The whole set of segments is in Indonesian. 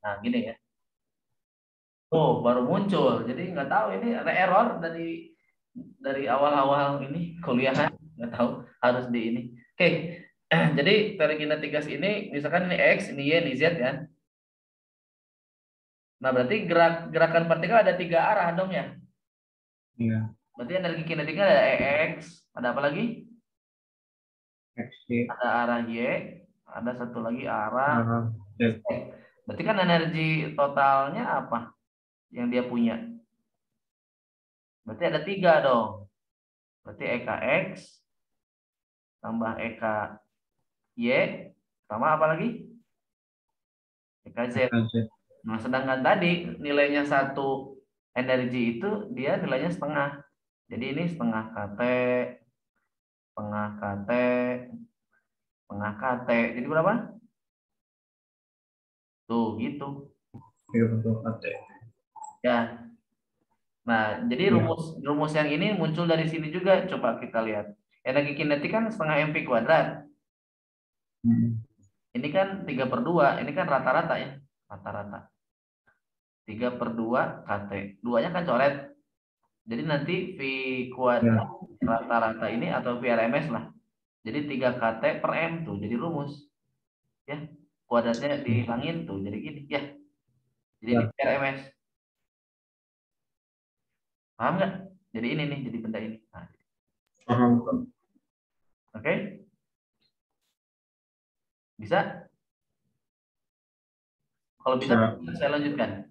Nah, gini ya. Oh, baru muncul. Jadi nggak tahu ini ada error dari awal-awal ini kuliahan. Nggak tahu harus di ini. Oke, jadi teori kinetik gas ini, misalkan ini X, ini Y, ini Z kan. Nah, berarti gerakan partikel ada tiga arah dong ya. Iya. Berarti energi kinetiknya ada EX, ada apa lagi? X, Ada arah Y, ada satu lagi arah Z. Z. Berarti kan energi totalnya apa yang dia punya? Berarti ada tiga dong. Berarti EKX tambah EKY sama apa lagi? EKZ. Z. Nah, sedangkan tadi nilainya satu energi itu dia nilainya setengah. Jadi ini setengah KT, setengah KT, setengah KT. Jadi berapa? Tuh, gitu. Iya bentuk AT. Ya. Nah, jadi Iya. rumus rumus yang ini muncul dari sini juga. Coba kita lihat. Energi kinetik kan setengah mv kuadrat. Hmm. Ini kan 3/2. Ini kan rata-rata ya. Rata-rata. 3/2 KT. Duanya kan coret. Jadi nanti V kuadrat Ya. rata-rata ini atau VRMS lah. Jadi 3 KT per M tuh jadi rumus. Ya. Kuadratnya dihilangin tuh. Jadi gini. Ya. Jadi ini Ya. VRMS. Paham nggak? Jadi ini nih. Jadi benda ini. Nah, Paham. oke? Bisa? Kalau bisa, Bisa. saya lanjutkan.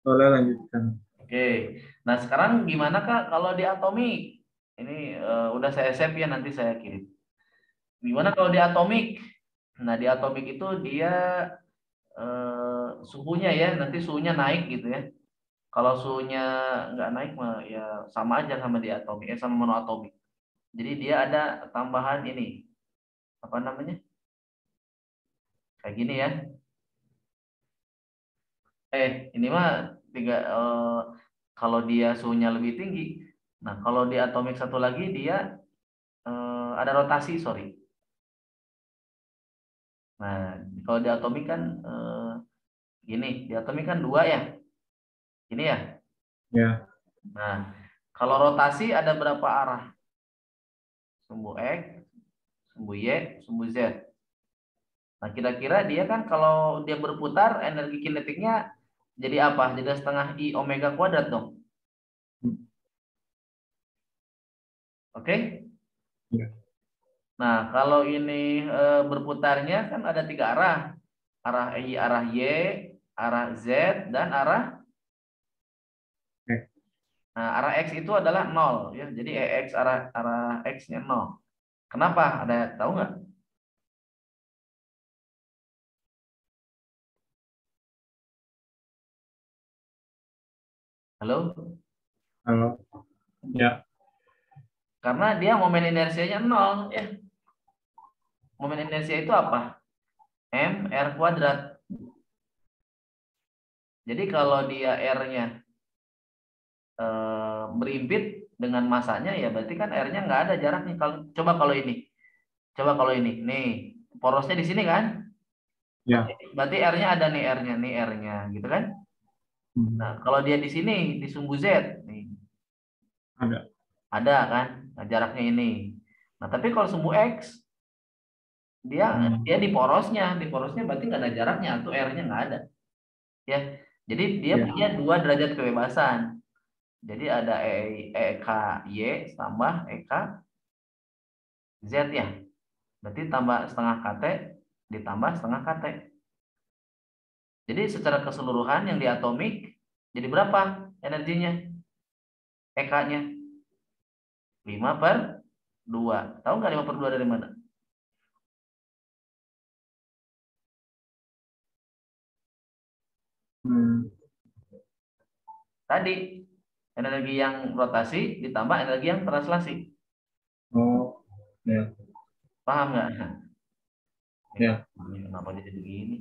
Boleh lanjutkan. Oke. Nah, sekarang gimana Kak kalau di atomik? Ini udah saya save ya, nanti saya kirim. Gimana kalau di atomik? Nah, di atomik itu dia suhunya ya, nanti suhunya naik gitu ya. Kalau suhunya nggak naik mah ya sama aja sama di atomik, sama monoatomik. Jadi dia ada tambahan ini, apa namanya? Kayak gini ya. Ini mah tiga, kalau dia suhunya lebih tinggi. Nah, kalau di atomik satu lagi dia ada rotasi, sorry. Nah, kalau di atomik kan gini, di atomik kan dua ya, ini ya. Ya. Nah, kalau rotasi ada berapa arah? Sumbu X, sumbu Y, sumbu Z. Nah, kira-kira dia kan kalau dia berputar, energi kinetiknya jadi apa? Jadi setengah I omega kuadrat dong. Oke? Ya. Nah, kalau ini berputarnya kan ada tiga arah. Arah I, arah Y, arah Z, dan X. arah X itu adalah nol ya. Jadi EX arah arah X-nya nol. Kenapa? Ada tahu nggak? Halo? Kalau ya. Karena dia momen inersianya nol ya. Momen inersia itu apa? M/R kuadrat. Jadi kalau dia R-nya berimpit dengan masanya ya berarti kan R-nya nggak ada jaraknya. Coba kalau ini, nih porosnya di sini kan? Berarti, Ya. berarti R-nya ada nih R-nya gitu kan? Nah, Hmm. kalau dia di sini di sumbu Z, nih Ada. ada kan? Nah, jaraknya ini. Nah, tapi kalau sumbu X dia Hmm. dia di porosnya berarti nggak ada jaraknya atau R-nya nggak ada ya. Jadi dia Ya. punya dua derajat kebebasan. Jadi ada EK Y tambah EK Z ya. Berarti tambah setengah KT ditambah setengah KT. Jadi secara keseluruhan yang di atomik jadi berapa energinya? EK-nya 5/2. Tahu nggak 5/2 dari mana? Hmm. Tadi energi yang rotasi ditambah energi yang translasi. Oh. Ya. Paham nggak? Ya. Ini kenapa jadi begini?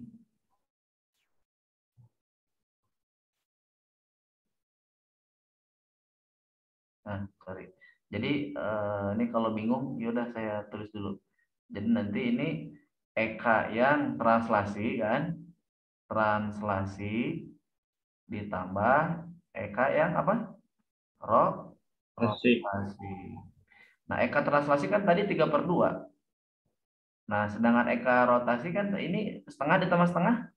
Nah, sorry. Jadi ini kalau bingung, yaudah saya tulis dulu. Jadi nanti ini EK yang translasi kan, translasi ditambah Eka yang apa? Rotasi. Nah, Eka translasi kan tadi 3/2. Nah, sedangkan Eka rotasi kan ini setengah ditambah setengah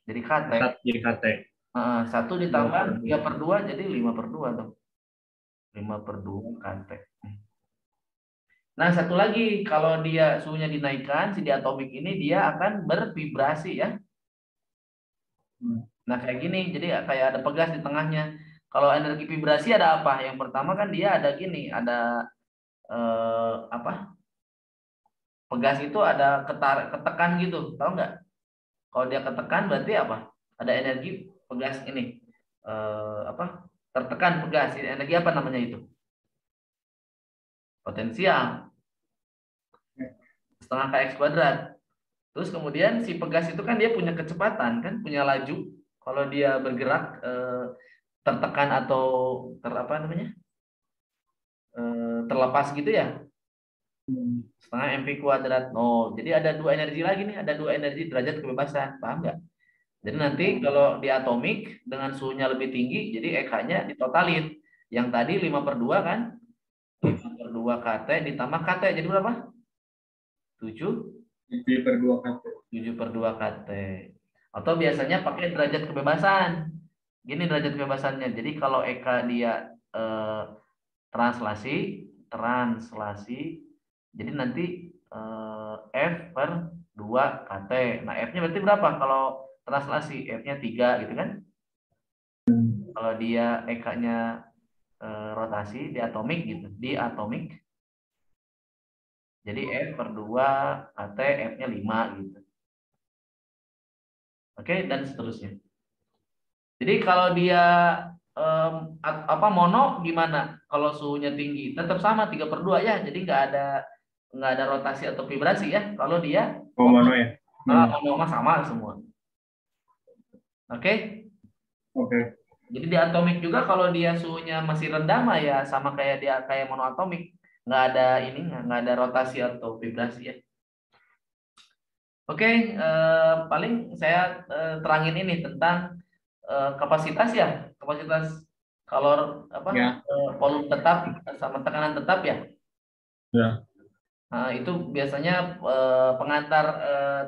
jadi KT. Jadi KT. 1 ditambah 3/2 jadi 5/2 tuh. 5/2 KT. Nah, satu lagi, kalau dia suhunya dinaikkan, si diatomik ini dia akan bervibrasi ya. Nah, kayak gini, jadi kayak ada pegas di tengahnya. Kalau energi vibrasi ada apa? Yang pertama kan dia ada gini, ada apa? Pegas itu ada ketekan gitu, tahu nggak? Kalau dia ketekan berarti apa? Ada energi pegas ini, apa? Tertekan pegas. Energi apa namanya itu? Potensial. Setengah kx kuadrat. Terus kemudian si pegas itu kan dia punya kecepatan kan, punya laju. Kalau dia bergerak tertekan atau apa namanya? Terlepas gitu ya. Setengah mv kuadrat. Oh, jadi ada 2 energi lagi nih, ada 2 energi derajat kebebasan, paham nggak? Jadi nanti kalau di atomik dengan suhunya lebih tinggi, jadi EK-nya ditotalin. Yang tadi 5/2 kan? 5/2 KT ditambah KT, jadi berapa? 7/2 KT. 7/2 KT. Atau biasanya pakai derajat kebebasan. Gini derajat kebebasannya. Jadi kalau EK dia translasi, jadi nanti F/2 KT. Nah, F-nya berarti berapa kalau translasi? F-nya 3 gitu kan? Kalau dia EK-nya rotasi di atomik gitu, di atomik. Jadi F/2 KT, F-nya 5 gitu. Oke, dan seterusnya. Jadi kalau dia apa mono gimana? Kalau suhunya tinggi, tetap sama 3/2 ya. Jadi nggak ada rotasi atau vibrasi ya. Kalau dia mono ya. mono sama semua. Oke. Oke. Jadi di atomik juga kalau dia suhunya masih rendah mah ya sama kayak dia kayak monoatomik, nggak ada ini, nggak ada rotasi atau vibrasi ya. Oke, paling saya terangin ini tentang kapasitas ya, kapasitas kalau apa Ya. volume tetap sama tekanan tetap ya. Ya. Nah, itu biasanya pengantar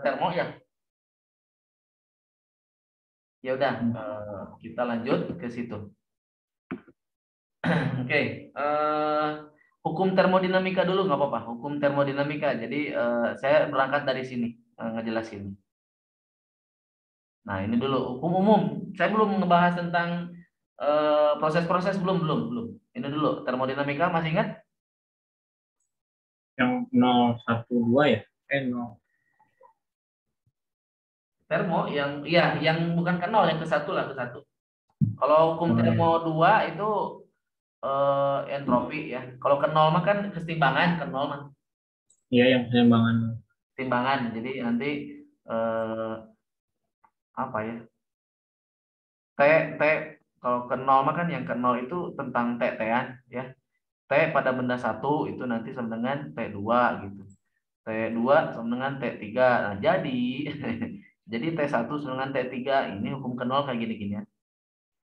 termo ya. Ya udah, kita lanjut ke situ. Oke, hukum termodinamika dulu nggak apa-apa. Hukum termodinamika. Jadi saya berangkat dari sini ngejelasin. Nah, ini dulu hukum umum. Saya belum ngebahas tentang proses-proses belum. Ini dulu termodinamika masih ingat? Yang 012 ya? 0. Termo yang bukan ke 0, yang ke 1 lah, ke 1. Kalau hukum termo 2 itu entropi ya. Kalau ke 0 mah kan kesetimbangan, ke 0 mah. Iya, yang keseimbangan. Timbangan. Jadi nanti apa ya? T kalau ke 0 mah kan yang ke 0 itu tentang T-an ya. T pada benda 1 itu nanti sama dengan T2 gitu. T2 sama dengan T3. Nah, jadi jadi T1 sama dengan T3 ini hukum ke 0 kayak gini-gini ya.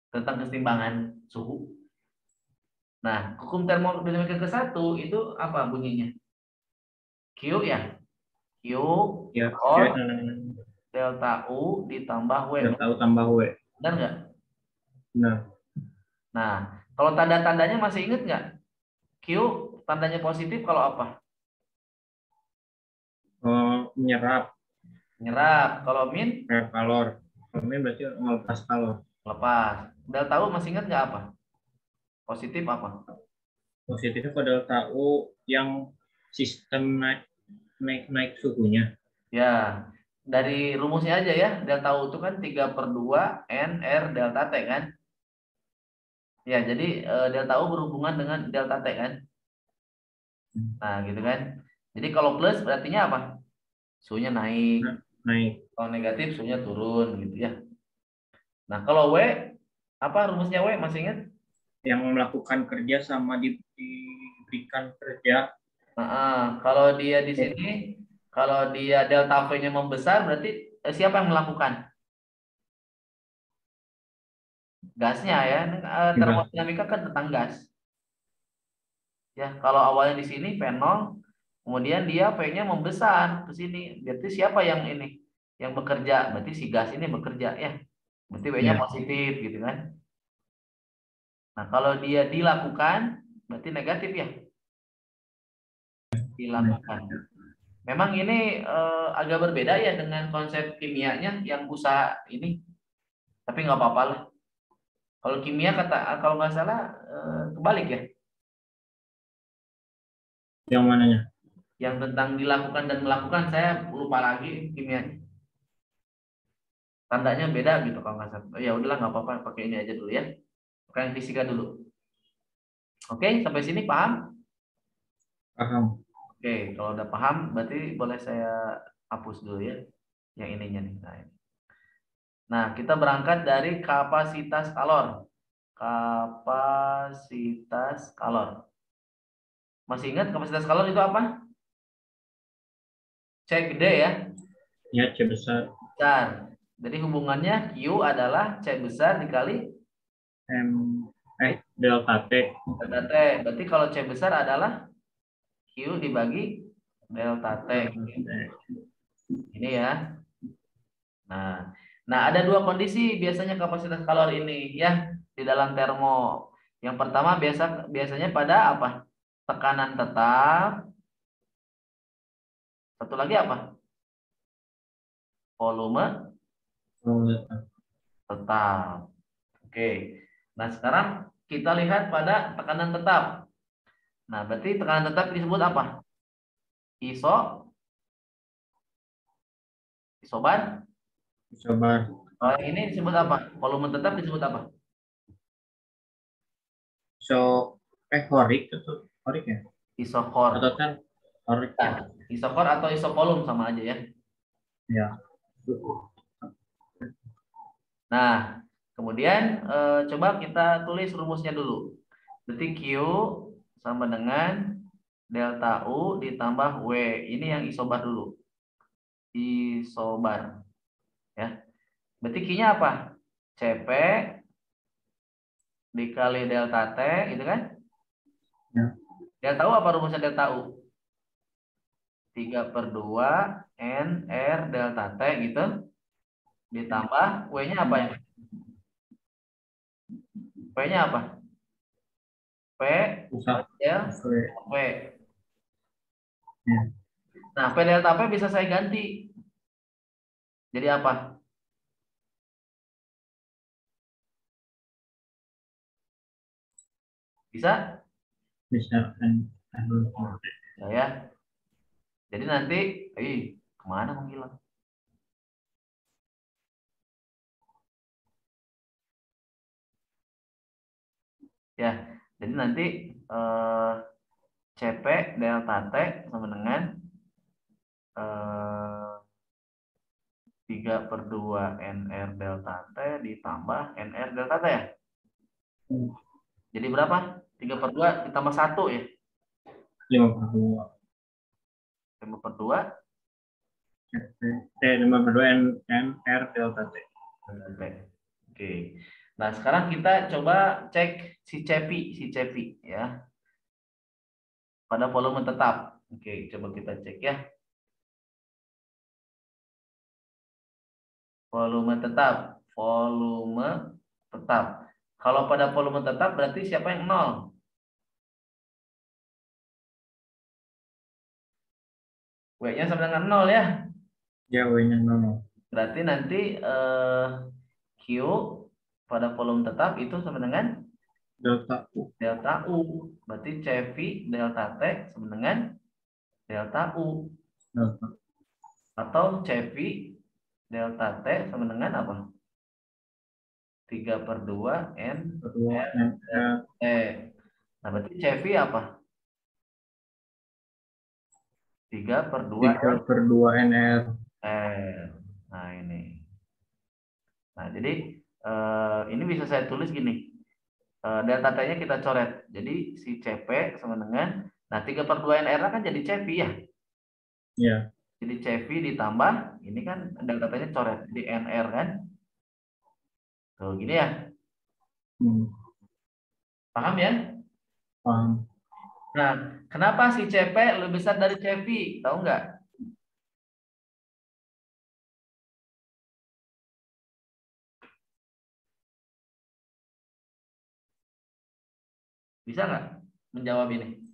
Tentang kesetimbangan suhu. Nah, hukum termodinamika ke 1 itu apa bunyinya? Q ya. Q Ya, or delta U ditambah W. delta U tambah W. Benar nggak? Benar. Nah, kalau tanda-tandanya masih ingat nggak? Q tandanya positif kalau apa? Menyerap. Menyerap. Kalau min? Menyerap kalor. Kalau min berarti melepas kalor. Lepas. Delta U masih ingat nggak apa? Positif apa? Positifnya kalau delta U yang sistem naik suhunya. Ya, dari rumusnya aja ya. Delta U itu kan 3/2 N R delta T kan? Ya, jadi delta U berhubungan dengan delta T kan? Nah, gitu kan. Jadi kalau plus berartinya apa? Suhunya naik. Naik. Kalau negatif suhunya turun gitu ya. Nah, kalau W apa rumusnya W masih ingat? Yang melakukan kerja sama diberikan kerja. Kalau dia di sini, kalau dia delta V-nya membesar berarti siapa yang melakukan? gasnya ya. Termodinamika kan tentang gas. Ya, kalau awalnya di sini V0, kemudian dia V-nya membesar ke sini. Berarti siapa yang ini? Yang bekerja? Berarti si gas ini bekerja ya. Berarti V-nya Ya. positif gitu kan. Nah, kalau dia dilakukan berarti negatif ya. Dilakukan. Memang ini agak berbeda ya dengan konsep kimianya yang usaha ini. Tapi nggak apa-apa lah. Kalau kimia kalau nggak salah kebalik ya. Yang mananya? Yang tentang dilakukan dan melakukan saya lupa lagi kimianya. Tandanya beda gitu kalau nggak salah. Oh, ya udahlah nggak apa-apa, pakai ini aja dulu ya. Pakai yang fisika dulu. Oke, sampai sini paham? Paham. Oke, kalau udah paham berarti boleh saya hapus dulu ya yang ininya nih. Nah, kita berangkat dari kapasitas kalor. Kapasitas kalor. Masih ingat kapasitas kalor itu apa? C gede ya. Ya, C besar. Besar. Jadi hubungannya Q adalah C besar dikali Delta T. delta T. Berarti kalau C besar adalah Q dibagi delta T. Ini ya. Nah, ada dua kondisi biasanya kapasitas kalor ini ya di dalam termo. Yang pertama biasanya pada apa? Tekanan tetap. Satu lagi apa? Volume tetap. Oke. Nah, sekarang kita lihat pada tekanan tetap. Nah, berarti tekanan tetap disebut apa? Isobar. Isobar. Kalau yang ini disebut apa? Volume tetap disebut apa? Horik itu horik ya? Isokor. Atau kan horik ya? Nah, isokor atau isovolume sama aja ya. Ya. Nah, kemudian coba kita tulis rumusnya dulu. Berarti Q sama dengan delta U ditambah W. Ini yang isobar dulu. Isobar. Ya. Berarti Q-nya apa? CP dikali delta T, gitu kan? Ya. Delta U apa rumusnya delta U? 3/2 NR delta T gitu. Ditambah W-nya apa ya? P-nya apa? P del V. Ya. Nah, P delta P bisa saya ganti. Jadi apa? Bisa? Bisa kan? Ya. Jadi nanti, kemana menghilang? Ya, jadi nanti CP delta T sama dengan 3/2 NR delta T ditambah NR delta T ya. Jadi berapa? 3/2 ditambah 1 ya. 5/2. 5/2 5/2 NR delta T. Oke. Nah, sekarang kita coba cek si Cepi ya. Pada volume tetap. Oke, coba kita cek ya. Volume tetap. Kalau pada volume tetap berarti siapa yang 0? W-nya sama dengan 0 ya. Ya, W-nya 0. Berarti nanti Q pada volume tetap itu sama dengan Delta U. Berarti CV delta T sama dengan delta U. Delta. Atau CV delta T sama dengan apa? 3/2 N T. Nah, berarti CV apa? 3/2 NR. Nah, ini. Nah, jadi ini bisa saya tulis gini. Delta T-nya kita coret. Jadi si CP sama dengan, nah 3/2 NR kan jadi CV ya. Ya. Jadi CV ditambah, ini kan delta T-nya coret. Jadi NR kan. Tuh, gini ya. Hmm. Paham ya? Paham. Nah, kenapa si CP lebih besar dari CV? Tahu nggak? Bisa nggak menjawab ini?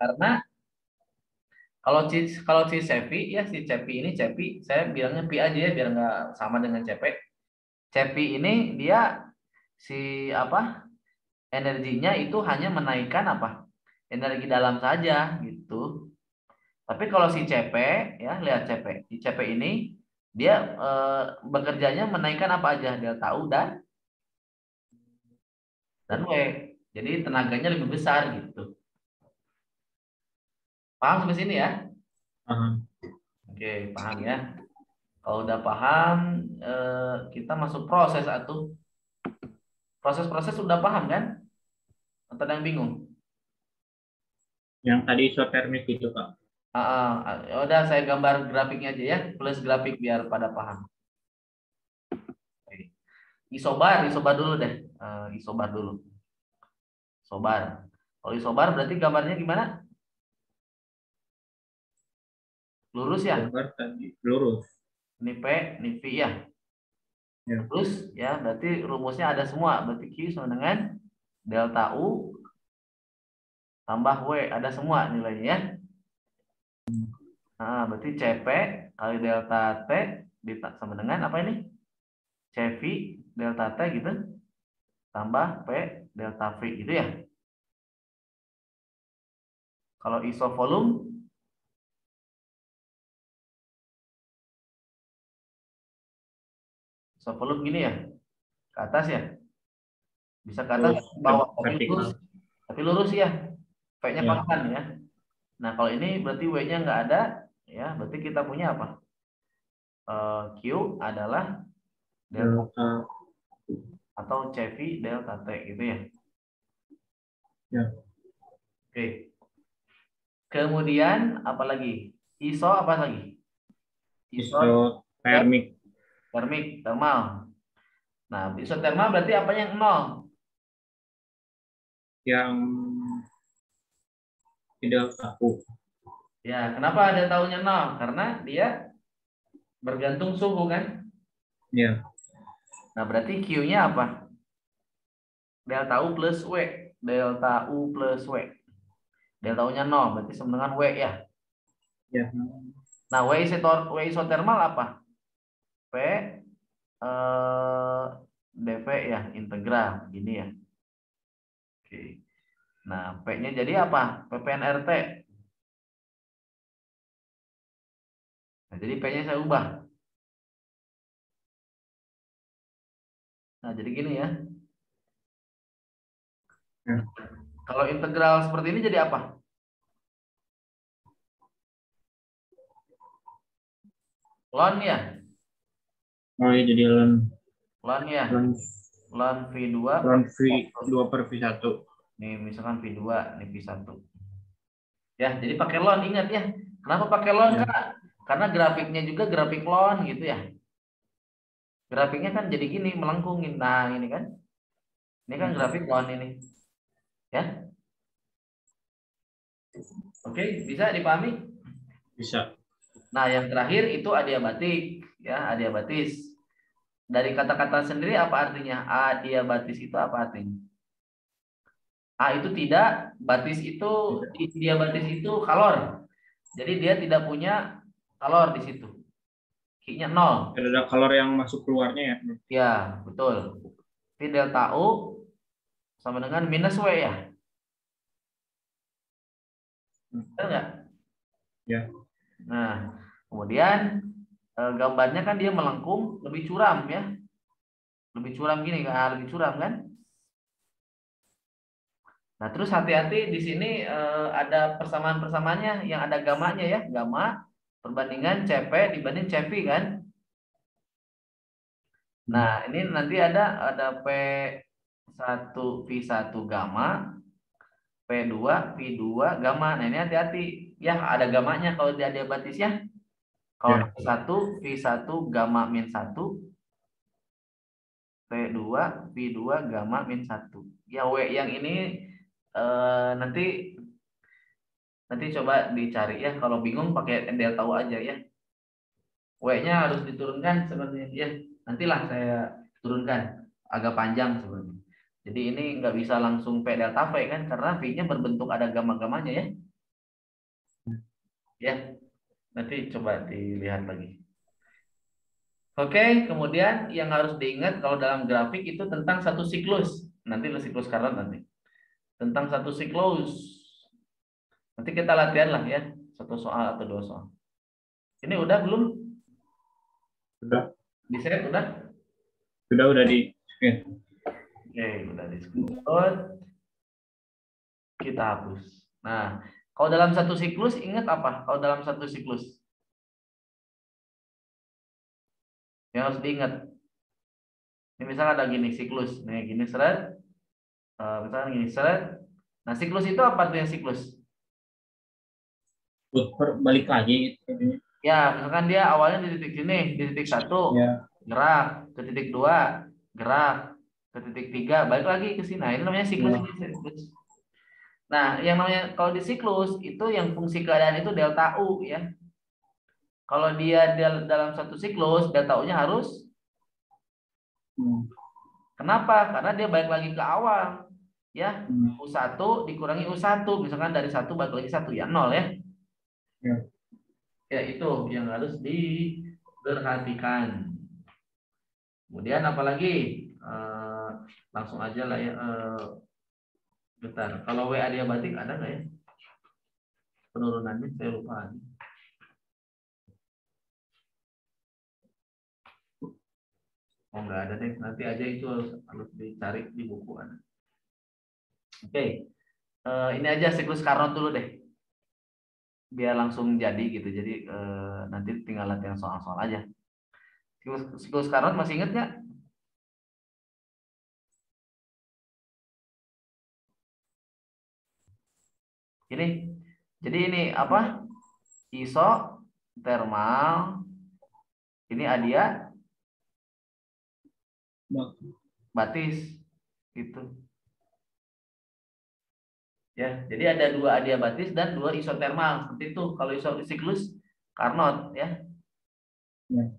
Karena kalau si Cepi ya si Cepi ini Cepi, saya bilangnya Pi aja ya biar nggak sama dengan CP. Cepi ini dia si apa? Energinya itu hanya menaikkan apa? Energi dalam saja gitu. Tapi kalau si CP ya lihat CP. Si CP ini dia bekerjanya menaikkan apa aja? Delta U dan W. Jadi tenaganya lebih besar gitu. Paham sampai sini ya? Paham. Oke, paham ya. Kalau udah paham, kita masuk proses atau proses-proses udah paham kan? Atau ada yang bingung? Yang tadi isotermik itu, Kak. Udah saya gambar grafiknya aja ya, plus grafik biar pada paham. Oke. Isobar dulu deh. Isobar dulu. Isobar. Kalau isobar berarti gambarnya gimana? Lurus ya? Gambar tadi lurus. Ini P, ini V ya. Ya. Terus ya, berarti rumusnya ada semua. Berarti Q sama dengan delta U tambah W, ada semua nilainya ya. Nah, berarti CP kali delta T sama dengan apa ini? CV delta T gitu tambah P delta V gitu ya. Kalau isovolume gini ya, ke atas ya. Bisa ke atas Terus ke bawah, vertikal. tapi lurus ya. P-nya Ya. konstan ya. Nah, kalau ini berarti W-nya nggak ada ya, berarti kita punya apa? Q adalah delta Delta. atau CV delta T gitu ya. Ya. Oke. Kemudian apa lagi? ISO apa lagi? ISO Isotermik. thermal. Nah, isotermal berarti apa yang nol? Yang tidak kaku. Ya, kenapa ada tahunya nol? Karena dia bergantung suhu kan? Ya. Nah, berarti Q-nya apa? Delta U plus W. Delta U plus W. Delta U-nya nol, berarti sama dengan W ya. Ya. Nah, W isotermal apa? P eh, dV ya, integral gini ya. Oke. Nah, P-nya jadi apa? PPNRT. Nah, jadi P-nya saya ubah. Nah, jadi gini ya. Ya. Kalau integral seperti ini jadi apa? Ln ya. Oh, ya, jadi ln Ln ya. ln Ln V2 ln per V 2 per V1. nih misalkan V2, nih V1. Ya, jadi pakai ln ingat ya. Kenapa pakai ln, Ya. Kak? Karena grafiknya juga grafik ln gitu ya. Grafiknya kan jadi gini melengkungin. Nah, ini kan. Ini kan grafik ln ini. Ya. Oke, bisa dipahami? Bisa. Nah, yang terakhir itu adiabatik ya, adiabatis. Dari kata-kata sendiri apa artinya? Adiabatis itu apa artinya? A itu tidak, batis itu Tidak. diabatis itu kalor. Jadi dia tidak punya kalor di situ. Q-nya 0. Ada kalor yang masuk keluarnya ya. Ya, betul. Jadi delta U sama dengan minus W ya. Betul nggak? Ya. Nah, kemudian gambarnya kan dia melengkung, lebih curam ya. Lebih curam gini kan, lebih curam kan? Nah, terus hati-hati di sini ada persamaan-persamaannya yang ada gamanya ya, gamma perbandingan CP dibanding CV kan. Nah, ini nanti ada P1 V1 gamma, P2 V2 gamma. Nah, ini hati-hati. Ya, ada gamanya kalau dia diabatis ya. Kalau Ya. V1 gamma min 1, P2 V2 gamma min 1. Ya W yang ini nanti coba dicari ya. Kalau bingung pakai delta U aja ya. W-nya harus diturunkan sebenarnya ya. Nantilah saya turunkan, agak panjang sebenarnya. Jadi ini nggak bisa langsung P delta V kan, karena V-nya berbentuk ada gamma-gamanya ya. Ya, nanti coba dilihat lagi. Oke, kemudian yang harus diingat kalau dalam grafik itu tentang satu siklus. Nanti siklus Carnot nanti. Tentang satu siklus. Nanti kita latihan lah ya, satu soal atau dua soal. Ini udah belum? Sudah. Di set udah? Sudah di screen. Oke, udah di screenshot. Kita hapus. Nah, kalau dalam satu siklus ingat apa? Kalau dalam satu siklus yang harus diingat. Ini misalnya ada gini siklus, nih gini seret, misalnya gini seret. Nah, siklus itu apa tuh yang siklus? Putar balik lagi gitu. Ya, misalkan dia awalnya di titik sini, di titik 1, Ya. gerak, ke titik 2, gerak, ke titik 3, balik lagi ke sini. Nah, ini namanya siklus. Ya. Nah, yang namanya kalau di siklus itu yang fungsi keadaan itu delta U ya. Kalau dia dalam satu siklus, delta U-nya harus kenapa? Karena dia balik lagi ke awal. Ya, U1 dikurangi U1, misalkan dari 1 balik lagi 1 ya 0 ya. Ya. Ya, itu yang harus diperhatikan. Kemudian apalagi langsung aja lah ya. Bentar, kalau WA diabatik ada nggak ya penurunannya? Saya lupa. Oh nggak ada deh, nanti aja itu harus dicari di buku ada. Oke, ini aja siklus Carnot dulu deh, biar langsung jadi gitu. Jadi nanti tinggal latihan soal-soal aja. Siklus Carnot masih inget nggak? Ini, jadi ini apa? Isotermal. Ini adia batis, gitu. Ya, jadi ada 2 adiabatis dan 2 isotermal. Seperti itu kalau siklus Carnot ya. Ya.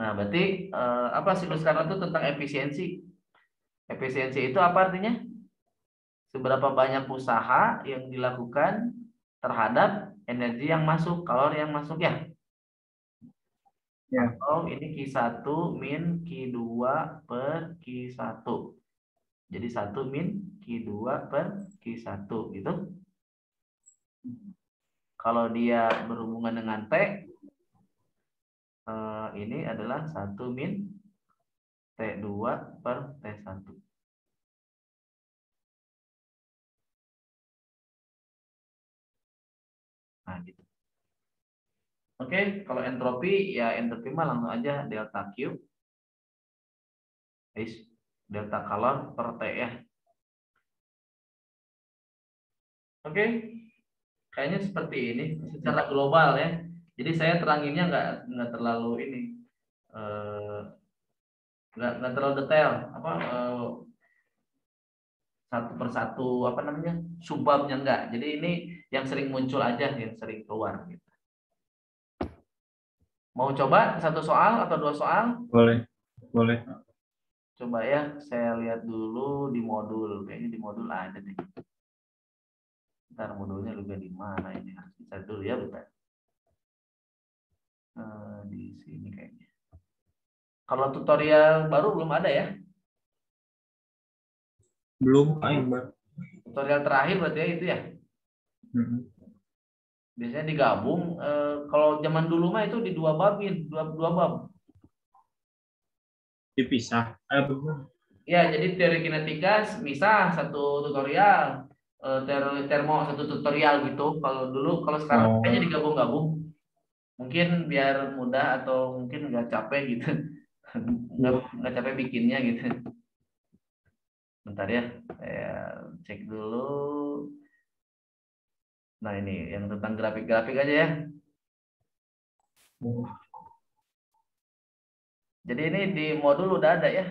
Nah, berarti apa siklus Carnot itu tentang efisiensi. Efisiensi itu apa artinya? Seberapa banyak usaha yang dilakukan terhadap energi yang masuk, kalori yang masuk ya. Ya. Atau ini Q1 min Q2 per Q1. Jadi 1 min Q2 per Q1 gitu. Kalau dia berhubungan dengan T, ini adalah 1 min T2 per T1. Nah, gitu. Oke, kalau entropi ya entropi mah langsung aja delta Q delta kalor per T ya. Oke, kayaknya seperti ini secara global ya. Jadi saya teranginnya nggak terlalu ini, nggak terlalu detail apa satu persatu apa namanya subbabnya enggak. Jadi ini yang sering muncul aja, yang sering keluar gitu. Mau coba satu soal atau dua soal? Boleh. Boleh. Coba ya, saya lihat dulu di modul. Kayaknya di modul ada deh. Ntar modulnya juga di mana ini? Harus bisa dulu ya, bentar. Di sini kayaknya. Kalau tutorial baru belum ada ya? Belum Pak yang baru. Tutorial terakhir berarti ya itu ya? Biasanya digabung. Kalau zaman dulu mah itu di dua bab. Dipisah. Ya, jadi teori kinetika misah satu tutorial, teori termo satu tutorial gitu. Kalau dulu, kalau sekarang kayaknya digabung-gabung. Mungkin biar mudah atau mungkin nggak capek gitu, nggak capek bikinnya gitu. Bentar ya, saya cek dulu. Nah ini yang tentang grafik-grafik aja ya. Jadi ini di modul udah ada ya.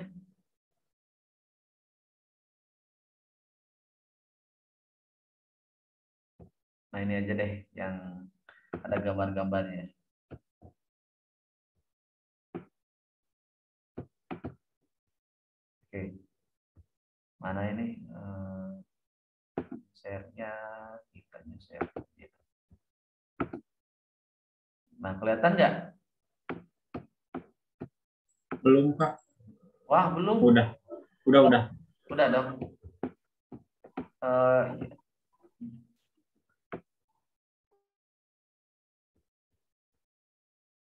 Nah ini aja deh yang ada gambar-gambarnya. Oke, mana ini share-nya, kita share. Nah kelihatan nggak? Belum, Kak. Wah belum. Udah. Udah dong.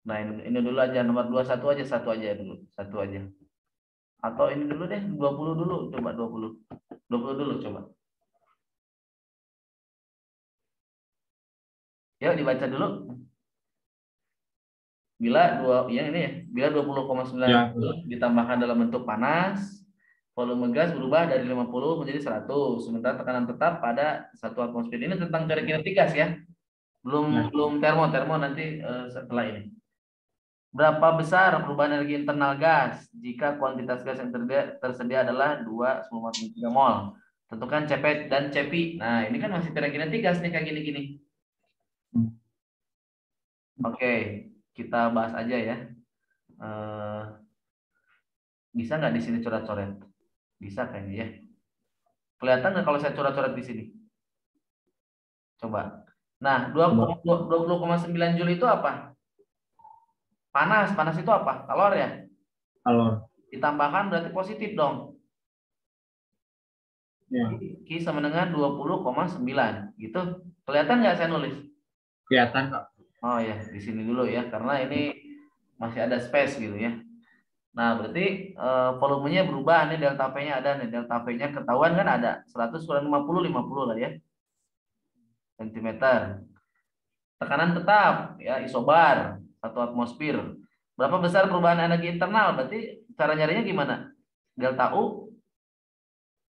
Nah ini dulu aja nomor 21 aja, satu aja dulu, satu aja. Atau ini dulu deh, 20 dulu, coba 20 dulu coba. Yuk dibaca dulu. Bila ini ya, bila 20,9 Ya. ditambahkan dalam bentuk panas, volume gas berubah dari 50 menjadi 100. Sementara tekanan tetap pada 1 atmosfer. Ini tentang teori kinetik gas ya. Belum termo nanti setelah ini. Berapa besar perubahan energi internal gas jika kuantitas gas yang tersedia adalah 2,3 mol? Tentukan CP dan CP. Nah, ini kan masih teori kinetik gas nih kayak gini-gini. Oke, kita bahas aja ya. Bisa nggak di sini coret-coret? Bisa kayaknya ya. Kelihatan nggak kalau saya coret-coret di sini? Coba. Nah, 20,9 Joule itu apa? Panas itu apa? Kalor ya? Kalor. Ditambahkan berarti positif dong. Ya. Q sama dengan 20,9 gitu. Kelihatan nggak saya nulis? Kelihatan, Kak. Oh ya, di sini dulu ya, karena ini masih ada space gitu ya. Nah, berarti volumenya berubah. Nih delta P-nya ada nih. Delta P-nya ketahuan kan ada. 100 kurang 50 lah ya. Sentimeter. Tekanan tetap ya, isobar 1 atmosfer. Berapa besar perubahan energi internal? Berarti cara nyarinya gimana? Delta U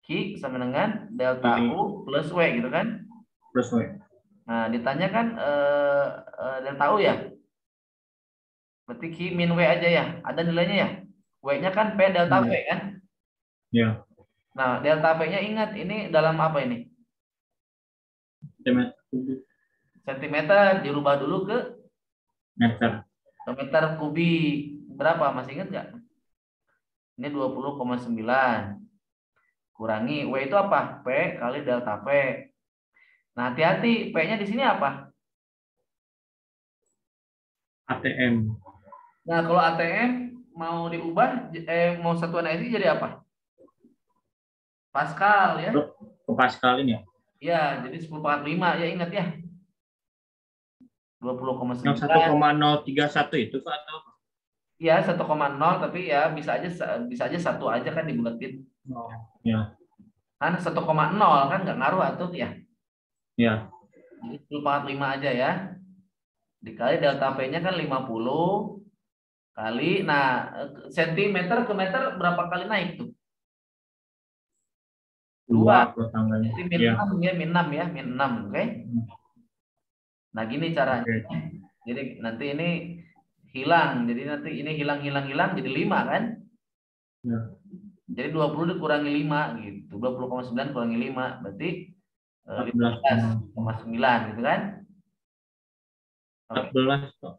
Q sama dengan delta U plus W gitu kan? Plus W. Nah, ditanya kan delta U ya. Berarti Q min W aja ya. Ada nilainya ya. W-nya kan P delta V kan? Ya. Nah, delta V-nya ingat ini dalam apa ini? Sentimeter dirubah dulu ke meter kubik. Berapa? Masih ingat nggak? Ini 20,9. Kurangi W itu apa? P kali delta P. Nah, hati-hati, P-nya di sini apa? ATM. Nah, kalau ATM mau diubah mau satuan SI jadi apa? Pascal ya. Ke Pascal ini ya. Ya, jadi 10/5 ya, ingat ya. Yang 20,9. 1,031 itu Pak atau? Ya, 1,0 tapi ya bisa aja satu aja kan dibulatin. Oh, ya. Kan 1,0 kan nggak ngaruh atuh ya. Ya. Jadi 10/5 aja ya. Dikali delta P-nya kan 50 kali, nah sentimeter ke meter berapa kali naik tuh? 2. Jadi min Ya. 6 ya, min 6 ya, min 6, oke? Nah, gini caranya. Oke. Jadi nanti ini hilang. Jadi nanti ini hilang jadi 5 kan? Ya. Jadi 20 dikurangi 5 gitu. 20,9 kurangi 5 berarti 15,9 gitu kan? Oke. 14 Pak.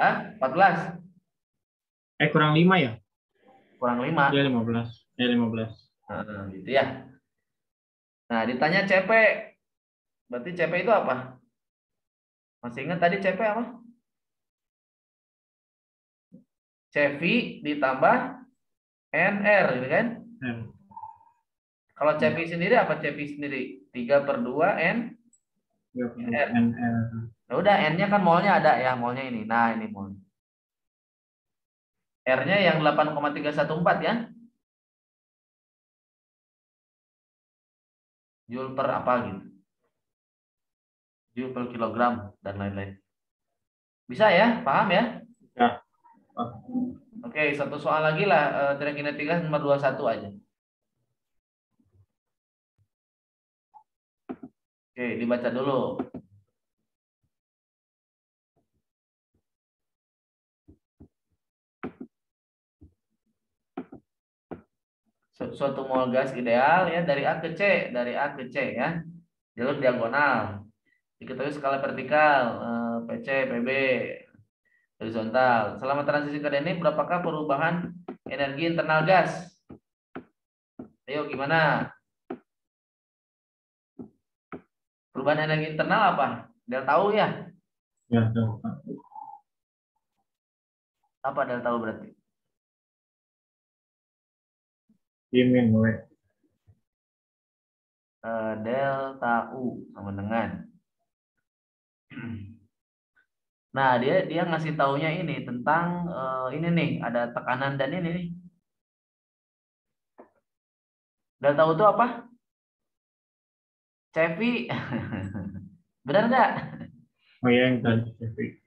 Hah? 14 Kurang 5 ya? kurang 5. Ya 15. 15. Nah, gitu ya. Nah, ditanya CP. Berarti CP itu apa? Masih ingat tadi CP apa? CV ditambah NR gitu kan? Kalau CP sendiri apa CP sendiri? 3/2 NR. Nah, udah N-nya kan molnya ada ya, molnya ini. Nah, ini mol. R-nya yang 8,314 ya. Joule per apa gitu. Joule per kilogram dan lain-lain. Bisa ya? Paham ya? Ya. Oke, satu soal lagi lah, teori kinetika nomor 21 aja. Oke, dibaca dulu. suatu mol gas ideal ya dari A ke C, ya. Jalur diagonal. Diketahui skala vertikal, PC, PB, horizontal. Selama transisi keadaan ini berapakah perubahan energi internal gas? Ayo gimana? Perubahan energi internal apa? Delta U ya? Ya, delta. Apa delta U berarti? I min W. Delta U sama dengan. Nah, dia ngasih taunya ini tentang ini nih, ada tekanan dan ini nih. Delta U itu apa? Cevi. Benar nggak? Oh ya, yang tadi Cevi.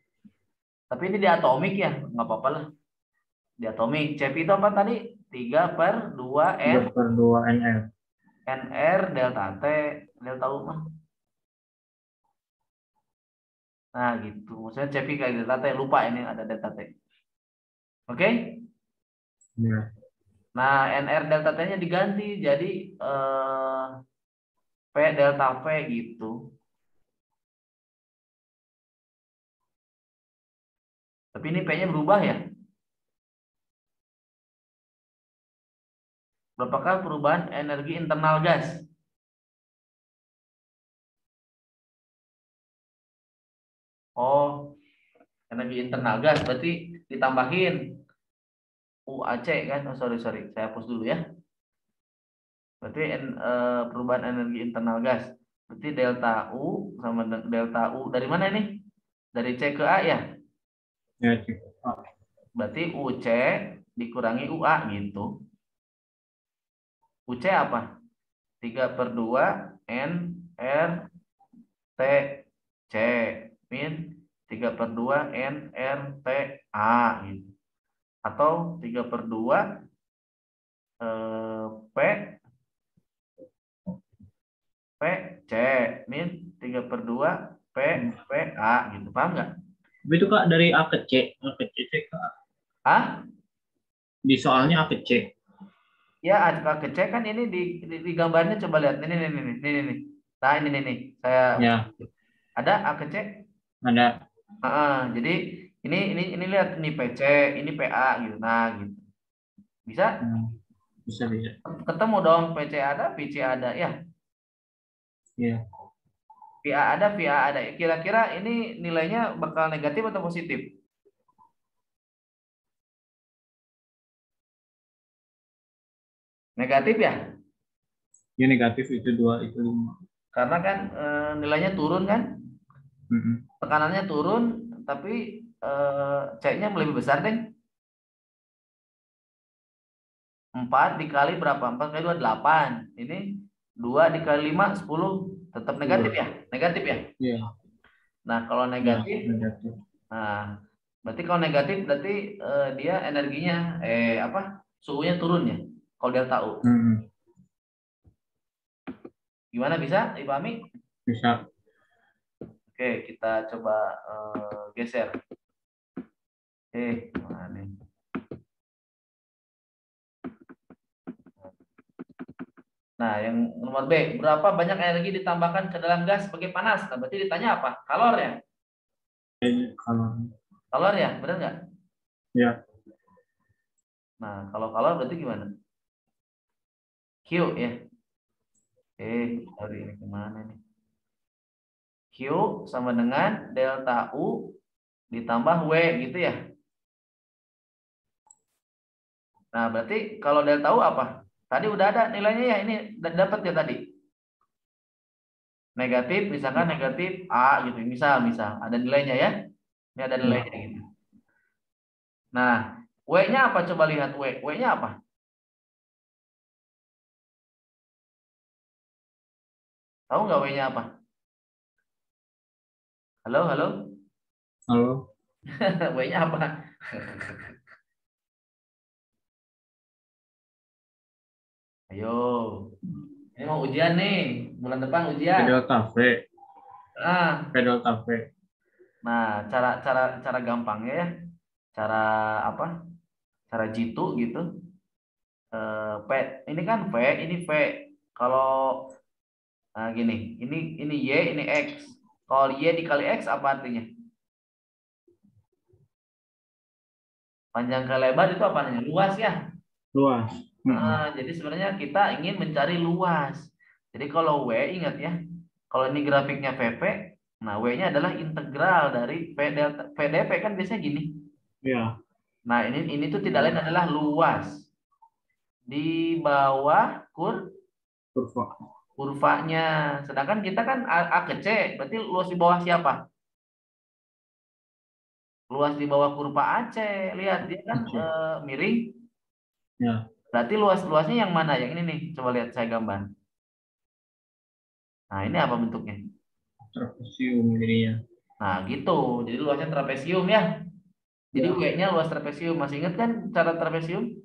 Tapi ini di atomik ya, nggak apa-apa lah. Di atomik. Cevi itu apa tadi? 3/2 N 3/2 NR. NR delta T delta U mah. Nah gitu. Maksudnya Cevi kayak delta T. Lupa ini ada delta T. Oke? Ya. Nah NR delta T-nya diganti jadi P delta V gitu. Tapi ini P-nya berubah ya. Berapakah perubahan energi internal gas? Oh, energi internal gas berarti ditambahin UAC kan? Oh, sorry, saya hapus dulu ya. Berarti perubahan energi internal gas. Berarti delta U sama delta U dari mana ini? Dari C ke A ya? Ya, cek. Berarti UC dikurangi UA gitu. UC apa? 3/2 N R T C min 3/2 N R T A gitu. Atau 3/2 P P C min 3/2 P P A gitu. Paham nggak? Tapi itu Kak dari A ke C. A ke C, cek Kak. Ah? Di soalnya A ke C. Ya, A ke C kan ini di gambarnya coba lihat. Ini. Nah, ini nih. Saya Ya, ada A ke C. ada. Jadi ini lihat ini PC, ini PA gitu. Nah, gitu. Bisa? Bisa, bisa. Ketemu dong PC ada, PC ada ya. Iya. PA ada, PA ada. Kira-kira ini nilainya bakal negatif atau positif? Negatif ya? Ya negatif itu 2, itu 5. Karena kan nilainya turun kan? Mm-mm. Tekanannya turun, tapi C-nya lebih besar deh. 4 dikali berapa? 4 kali 2 8. Ini 2 dikali 5 10. Tetap negatif 10. ya? Negatif ya? Iya. Nah, kalau Iya, negatif, negatif. nah berarti kalau negatif berarti dia energinya apa? Suhunya turun ya. Kalau delta U. Mm-mm. Gimana bisa dipahami? Bisa. Oke, kita coba geser. Mana nih? Nah, yang nomor B, berapa banyak energi ditambahkan ke dalam gas sebagai panas? Nah, berarti ditanya apa? Kalor ya? Kalau Kalor ya, benar nggak? ya, Nah, kalau kalor berarti gimana? Q ya. Sorry ini kemana nih? Q sama dengan delta U ditambah W gitu ya. Nah, berarti kalau delta U apa? Tadi udah ada nilainya ya, ini dapat ya tadi. Negatif, misalkan negatif A gitu. Misal ada nilainya ya. Ini ada nilainya ya. gitu. Nah, W-nya apa? Coba lihat W. W-nya apa? Tahu nggak W-nya apa? Halo, halo. Halo. W-nya apa? Ayo. Ini mau ujian nih. Bulan depan ujian. Delta V. Ah, Delta V. nah, cara gampangnya ya, cara apa? Cara jitu gitu. P, ini kan V, ini V. Kalau gini, ini Y, ini X. Kalau Y dikali X apa artinya? Panjang kali lebar itu apa artinya? Luas ya. Luas. Jadi sebenarnya kita ingin mencari luas. Jadi kalau W ingat ya, kalau ini grafiknya VP, nah W-nya adalah integral dari V delta VDP kan biasanya gini. Ya. Nah ini tuh tidak lain adalah luas di bawah Kurva. kurvanya. Sedangkan kita kan A ke C, berarti luas di bawah siapa? Luas di bawah kurva AC. Lihat dia kan Oke. miring. Ya. Berarti luasnya yang mana? Yang ini nih. Coba lihat saya gambar. Nah ini apa bentuknya? Trapesium jadinya. Nah gitu. Jadi luasnya trapesium ya. Jadi Ya. W-nya luas trapesium. Masih ingat kan cara trapesium?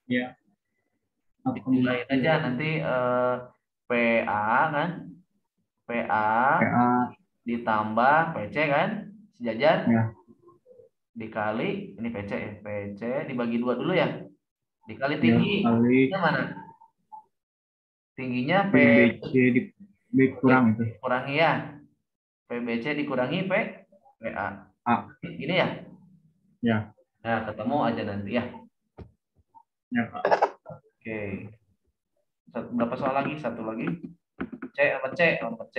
Ya. Dimulain aja nanti PA kan. PA PA. ditambah PC kan. Sejajar. Ya. Dikali. Ini PC ya. PC dibagi 2 dulu ya. Dikali Ya. tinggi. Kali Tingginya mana? Tingginya PBC dikurang itu. dikurangi ya. PBC dikurangi PA. A. Gini ya. Ya. Nah, ketemu aja nanti ya. Ya, Kak. Oke. Berapa soal lagi? Satu lagi. Nomor C.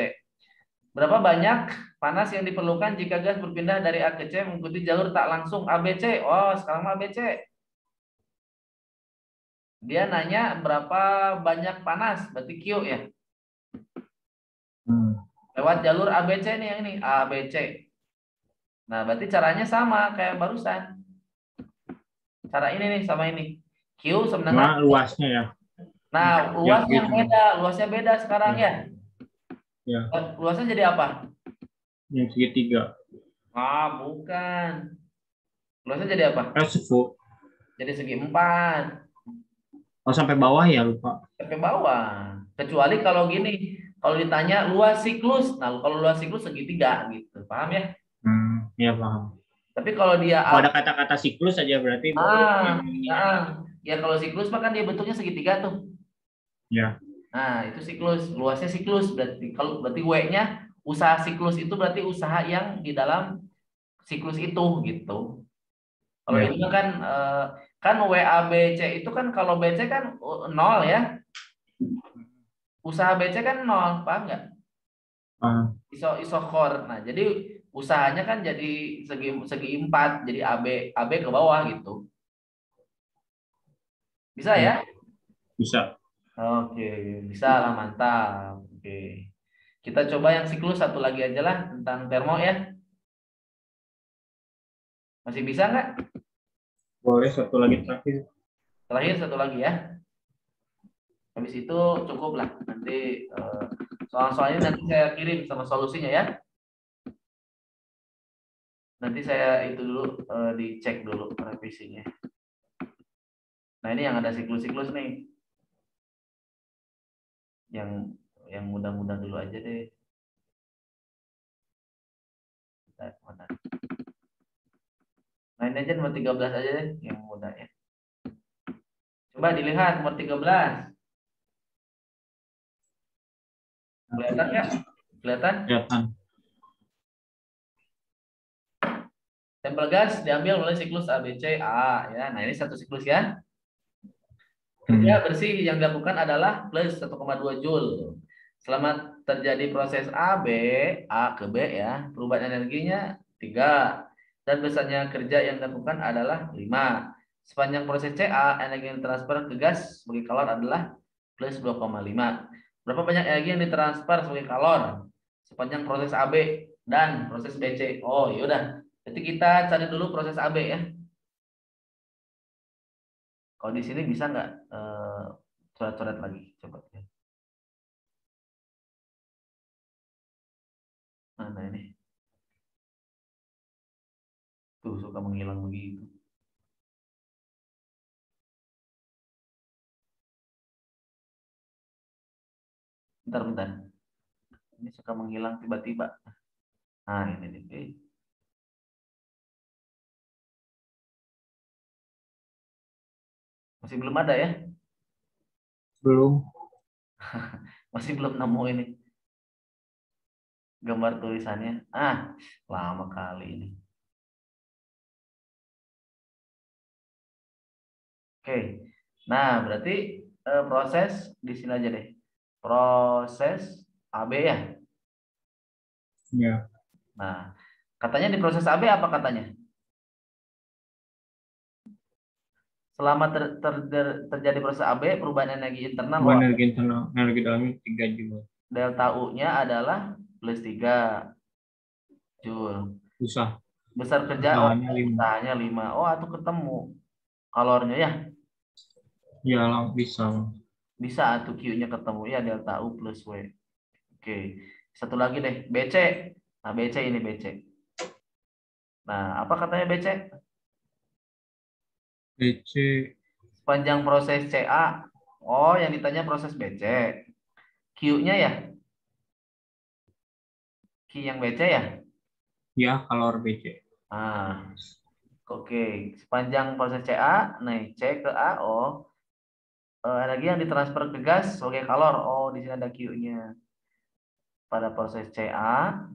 Berapa banyak panas yang diperlukan jika gas berpindah dari A ke C mengikuti jalur tak langsung ABC? Oh, sekarang ABC. Dia nanya berapa banyak panas, berarti Q ya. Lewat jalur ABC nih yang ini, ABC. Nah, berarti caranya sama kayak barusan. Cara ini nih sama ini. Q sebenarnya. Cuma luasnya ya. Nah, Ya, luasnya gitu. beda. Luasnya beda sekarang ya. Ya. Luasnya jadi apa? Yang segitiga. Bukan. Luasnya jadi apa? Sefu. Jadi segi 4. Oh, sampai bawah ya, lupa. Sampai bawah. Kecuali kalau gini. Kalau ditanya luas siklus. Nah, kalau luas siklus segitiga gitu. Paham ya? Ya paham. Tapi kalau dia Oh, ada kata-kata siklus aja berarti yang ini. ya kalau siklus mah kan dia bentuknya segitiga tuh. Ya. Nah, itu siklus. Luasnya siklus berarti kalau berarti W-nya usaha siklus itu berarti usaha yang di dalam siklus itu gitu. Kalau Ya. ini kan kan WABC itu kan kalau BC kan 0 ya. Usaha BC kan 0, paham nggak? Isokor. Nah, jadi usahanya kan jadi segi 4, jadi AB ke bawah gitu. Bisa ya? Bisa. Oke, bisa lah, mantap. Oke. Kita coba yang siklus satu lagi aja lah tentang termo ya. Masih bisa nggak? Boleh satu lagi terakhir. Terakhir satu lagi ya. Habis itu cukup lah. Nanti soal-soalnya nanti saya kirim sama solusinya ya. Nanti saya itu dulu dicek dulu revisinya. Nah ini yang ada siklus-siklus nih. Yang mudah-mudah dulu aja deh. Mana? Nah ini aja nomor 13 aja deh yang mudah ya. Coba dilihat nomor 13. Kelihatan nggak? Kelihatan? Kelihatan. Sampel gas diambil oleh siklus ABC-A ya. Nah, ini satu siklus ya. Kerja bersih yang dilakukan adalah plus 1,2 Joule. Selama terjadi proses AB, A ke B ya, perubahan energinya 3 dan besarnya kerja yang dilakukan adalah 5. Sepanjang proses CA, energi yang ditransfer ke gas sebagai kalor adalah plus 2,5. Berapa banyak energi yang ditransfer sebagai kalor sepanjang proses AB dan proses BC? Oh, yaudah. Jadi kita cari dulu proses AB ya. Kalau di sini bisa nggak coret-coret lagi? Coba ya. Mana ini? Tuh suka menghilang begitu. Bentar. Ini suka menghilang tiba-tiba. Nah ini nih. Masih belum ada ya? Belum. Masih belum nemu ini gambar tulisannya. Lama kali ini. Oke. Nah, berarti proses di sini aja deh. Proses AB ya. Ya. Nah, katanya di proses AB apa katanya? Selama terjadi proses AB, perubahan energi internal Energi internal, energi dalamnya 3 Joule. delta U-nya adalah plus 3 Joule. Usah. Besar kerja Usahanya 5. usahanya 5. Oh, atau ketemu kalornya ya. Ya, bisa. Bisa atau Q-nya ketemu ya, delta U plus W. Oke. Satu lagi deh, BC. Nah, BC ini BC. Nah, apa katanya BC? BC. Sepanjang proses CA. Oh, yang ditanya proses BC. Q-nya ya? Q yang BC ya? Ya, kalor BC. Oke. Sepanjang proses CA, naik C ke A, energi yang ditransfer ke gas sebagai kalor. Oh, di sini ada Q-nya. Pada proses CA,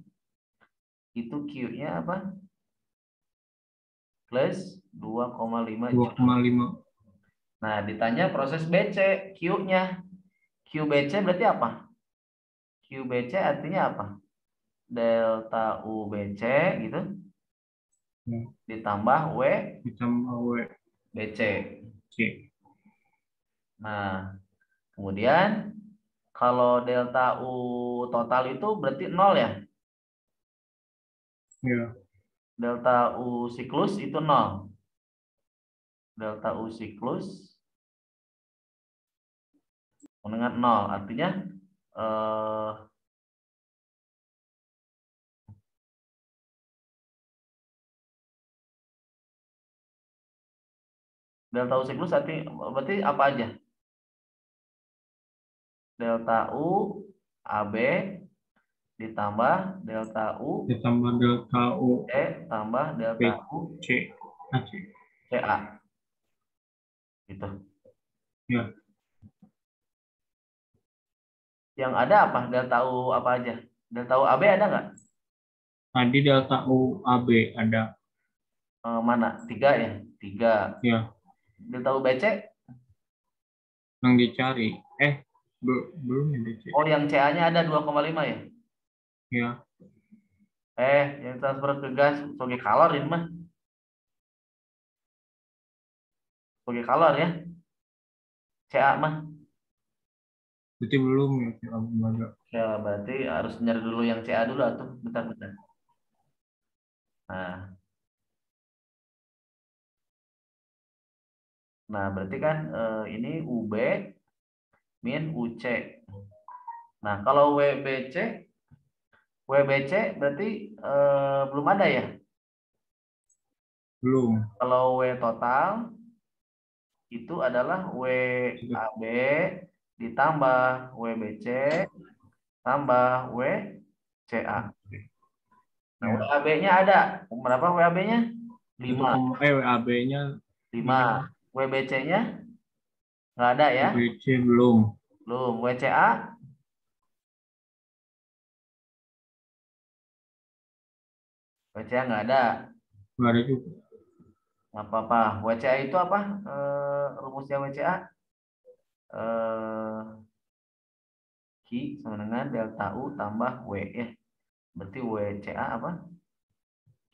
itu Q-nya apa? Plus 2,5 Joule. 2,5. Nah, ditanya proses BC, Q-nya. QBC berarti apa? QBC artinya apa? Delta UBC gitu. Ya. Ditambah W Ditambah W. BC. C. Nah, kemudian kalau delta U total itu berarti 0 ya? Ya. Delta U siklus itu 0. Delta U siklus dengan 0. Artinya delta U siklus berarti apa aja? Delta U AB ditambah delta U Ditambah delta U C tambah delta U C. AC. CA. Gitu. Ya. Yang ada apa? Delta U apa aja? Delta U AB ada nggak? Tadi delta U AB ada. Mana? 3 ya? 3. Ya. Delta U BC? Yang dicari. Belum yang dicari. Oh, yang CA-nya ada 2,5 ya? Ya. Yang transfer ke gas sebagai kalor ini mah. Sebagai kalor ya? CA mah. Berarti belum ya. Belum ada. Ya, berarti harus nyari dulu yang CA dulu tuh. Bentar-bentar. Nah, berarti kan ini UB min UC. Nah, kalau WBC berarti belum ada ya? Belum. Kalau W total itu adalah WAB ditambah WBC tambah WCA. Nah, Ya. WAB-nya ada. Berapa WAB-nya? 5. WAB-nya 5. WBC-nya nggak ada ya? WBC belum. Belum. WCA? WCA nggak ada. Nggak ada juga. Nggak apa-apa. WCA itu apa? Rumusnya WCA? Q sama dengan delta U tambah W ya. Berarti WCA apa?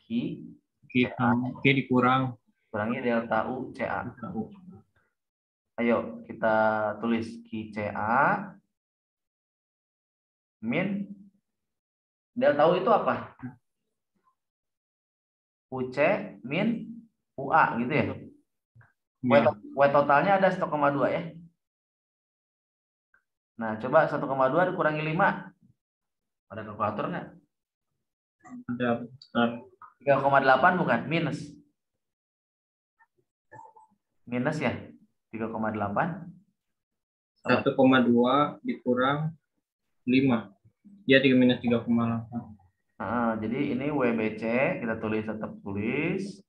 Q CA Q dikurang. kurangi delta U CA. Delta U. Ayo kita tulis QCA min delta U itu apa? UC min UA gitu ya. Ya. W totalnya ada 1,2 ya. Nah, coba 1,2 dikurangi 5. Ada kalkulator nggak? Ada besar. 3,8 bukan? Minus. Minus ya. 3,8 sama 1,2 dikurang 5. Ya, 3 minus 3,8. jadi ini WBC kita tulis, tetap tulis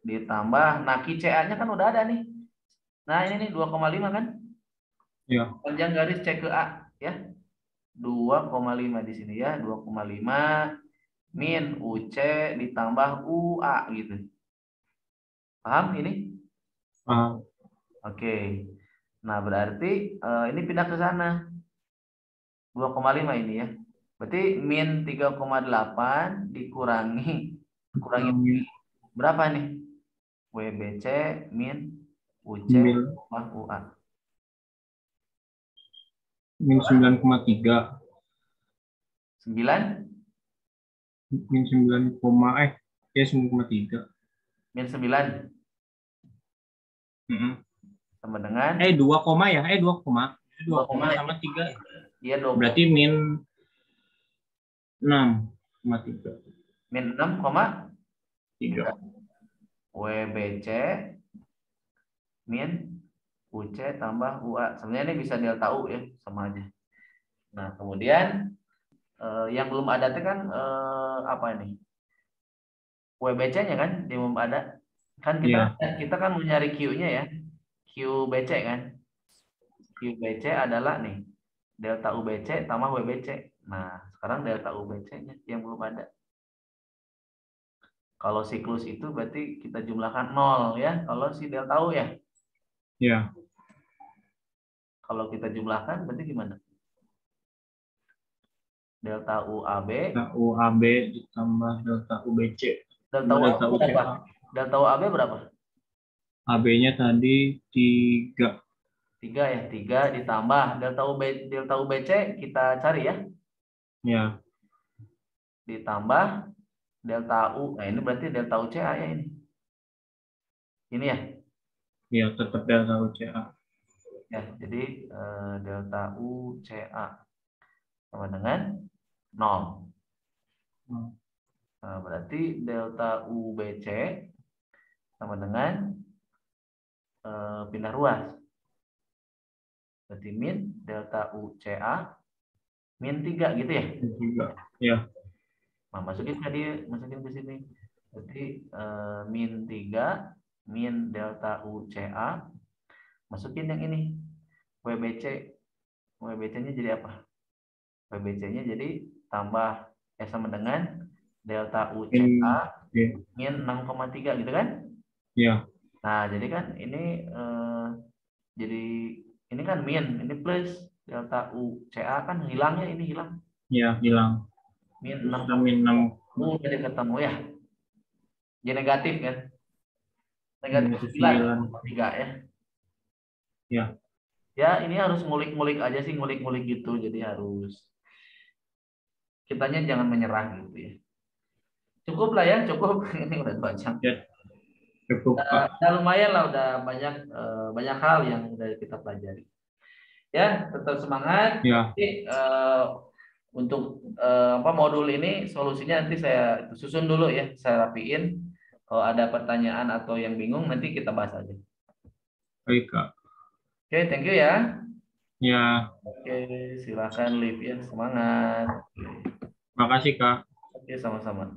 ditambah, nah QCA-nya kan udah ada nih Nah, ini nih 2,5 kan? Ya. Panjang garis C ke A ya. 2,5 di sini ya. 2,5 min UC ditambah UA gitu. Paham ini? Paham. Oke. Nah, berarti ini pindah ke sana. 2,5 ini ya. Berarti min 3,8 dikurangi kurangi berapa nih? WBC min UC Min tambah UA. min 9,3. 9 Min 9, ya 9,3. min 9 sama dengan 2 koma ya? 2 koma. 2 koma 2, sama 3. iya 20. Berarti min 6,3. Min 6,3 3. WBC min UC tambah UA. Sebenarnya ini bisa delta U ya, sama aja. Nah, kemudian yang belum ada itu kan apa ini? WBC-nya kan yang belum ada. Kan kita kan mau nyari Q-nya ya. QBC kan. QBC adalah nih delta UBC tambah WBC. Nah, sekarang delta UBC-nya yang belum ada. Kalau siklus itu berarti kita jumlahkan 0 ya. Kalau si delta U ya. Ya. Kalau kita jumlahkan berarti gimana? Delta UAB. Delta UAB ditambah delta UBC. Delta UAB berapa? Delta UAB berapa? AB-nya tadi 3. 3 ya. 3 ditambah delta UBC kita cari ya. Ya. Ditambah delta U. Nah, ini berarti delta UCA ya ini. Ini ya. Ya, tetap delta UCA. Ya, jadi delta UCA sama dengan 0. Nah, berarti delta UBC sama dengan pindah ruas. Berarti min delta UCA min 3 gitu ya? 3. Ya. Nah, masukin ke sini. Berarti min 3 min delta UCA. Masukin yang ini. WBC. WBC-nya jadi apa? WBC-nya jadi tambah sama dengan delta UCA min 6,3 gitu kan? Ya. Nah, jadi kan ini jadi ini kan min, ini plus delta UCA kan hilangnya, ini hilang. Ya, hilang. Min 6. Jadi ketemu ya. Jadi negatif kan? Negatif 9,3 ya. Ya. Ya, ini harus ngulik-ngulik aja sih, ngulik-ngulik gitu. Jadi harus kitanya jangan menyerah gitu ya. Cukup lah ya, cukup. Ini udah 2 jam. Ya, cukup Pak. Udah lumayan lah, udah banyak hal yang udah kita pelajari. Ya, tetap semangat. Ya. Jadi, untuk modul ini solusinya nanti saya susun dulu ya, saya rapiin. Kalau ada pertanyaan atau yang bingung nanti kita bahas aja. Baik Kak. Oke, thank you ya. Ya. Oke, silakan Liv ya, semangat. Makasih Kak. Oke, sama-sama.